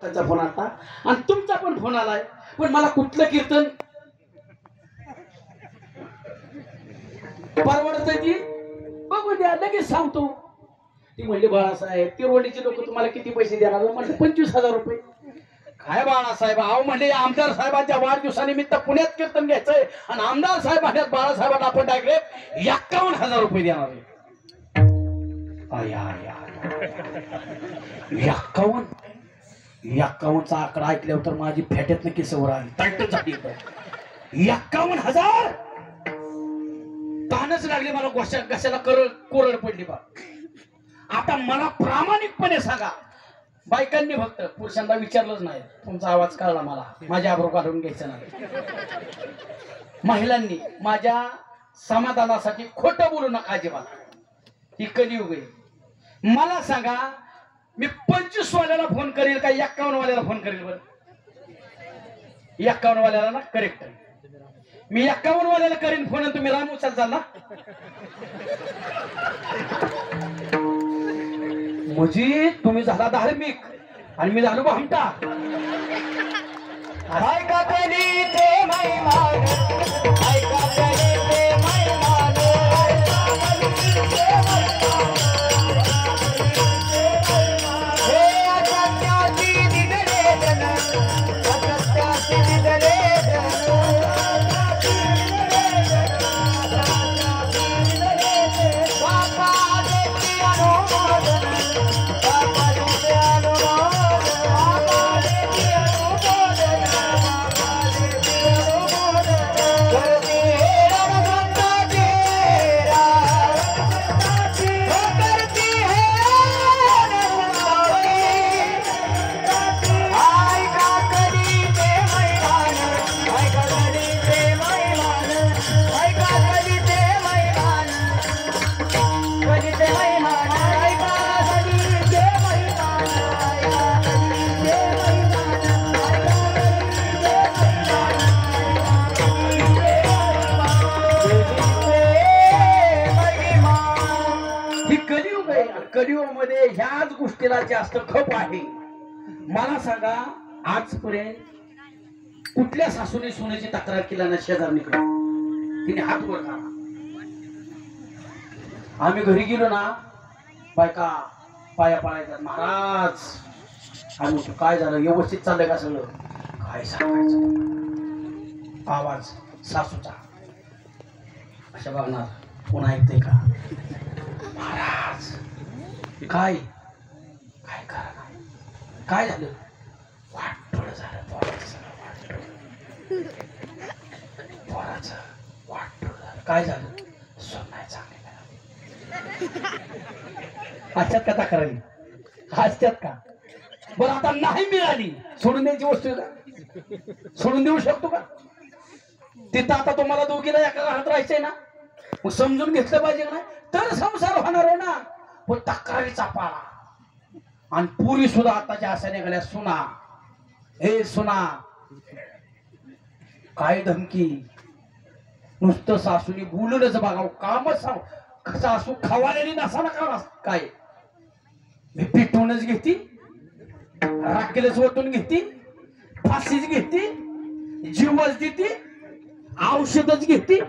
त्याचा फोन आला आणि तुमचा पण फोन आलाय, पण मला कुठलं कीर्तन परवडत ती बघू द्या, लगेच सांगतो. ती म्हणली बाळासाहेब तिरवडीचे लोक तुम्हाला किती पैसे देणार? म्हणजे 25,000 रुपये. काय बाळासाहेब, अहो म्हणजे आमदार साहेबांच्या वाढदिवसानिमित्त पुण्यात कीर्तन घ्यायचंय आणि आमदार साहेब आहेत बाळासाहेबांना आपण डायरेक्ट 51,000 रुपये देणार आहे. 51चा आकडा ऐकल्यावर तर माझी फॅट्यात नक्की सवर आली, टाईट झाली. 51,000 तानच लागली मला, घशाला कोरड पडली बा. आता मला प्रामाणिकपणे सांगा, बायकांनी फक्त पुरुषांना विचारलंच नाही, तुमचा आवाज कळला मला, माझ्या आबरू काढून घ्यायचं नाही. महिलांनी माझ्या समाधानासाठी खोटं बोलू नका अजिबात. ही कलियुग आहे. मला सांगा, मी 25 वाल्याला फोन करेल का 51 वाल्याला फोन करेल? बरं 51 वाल्याला ना, करेक्ट. मी 51 वाल्याला करेन फोन आणि तुम्ही राम उचल चालला म्हणजे तुम्ही झाला धार्मिक आणि मी झालो भामटा. ऐका तरी ते महिमान, ऐका तरी ते महिमान, हे असत्याची दिदरे जन, असत्याची दिदरे जन, बापा देती अनुमोदन, बापा देती अनुमोदन, बापा देती अनुमोदन, बापा देती अनुमोदन. करती हे रमगंगा तेरा, करती हे रमगंगाई. ऐका कधी ते मैदान, ऐका कधी ते मैदान, ऐका कधी ते मैदान, कधी ते मैदान, ऐका कधी ते मैदान, ऐका कधी ते मैदान, ऐका कधी ते मैदान. ही कलियुग आहे. कलियुगामध्ये ह्याच गोष्टीला जास्त खप आहे. मला सांगा, आजपर्यंत कुठल्या सासूने सोन्याची तक्रार केला ना शेजारणीकडे? तिने हात वर करा. आम्ही घरी गेलो ना, बायका पाया पडायचा, महाराज आम्ही म्हणतो, काय झालं, व्यवस्थित चाललंय का सगळं? काय सांगायचं? आवाज सासूचा अशा बघणार, कोण ऐकतंय का? महाराज काय काय करा, काय झालं? वाटोळ झालं पोराचं, सगळं पोराचं वाटोळ झालं. काय झालं? सोनाय चांगले असत्यात का तक्रारी? असत्यात का? बरं आता नाही मिळाली, सोडून द्यायची वस्तू आहे का? सोडून देऊ शकतो का? तिथं आता तुम्हाला दोघीला एका घरात राहायचंय ना, मग समजून घेतलं पाहिजे ना, तर संसार होणार आहे ना. पण तक्रारीचा पाळा आणि पुरी सुद्धा आताच्या अशा निघाल्या, सुना हे सुना काय धमकी, नुसतं सासूनी बोलूनच बघावं, कामच सासू खवालेली नसा ना काय, मी पिटवूनच घेती, राखेलच वटून घेती, फाशीच घेती, जीवच देती, औषधच घेती.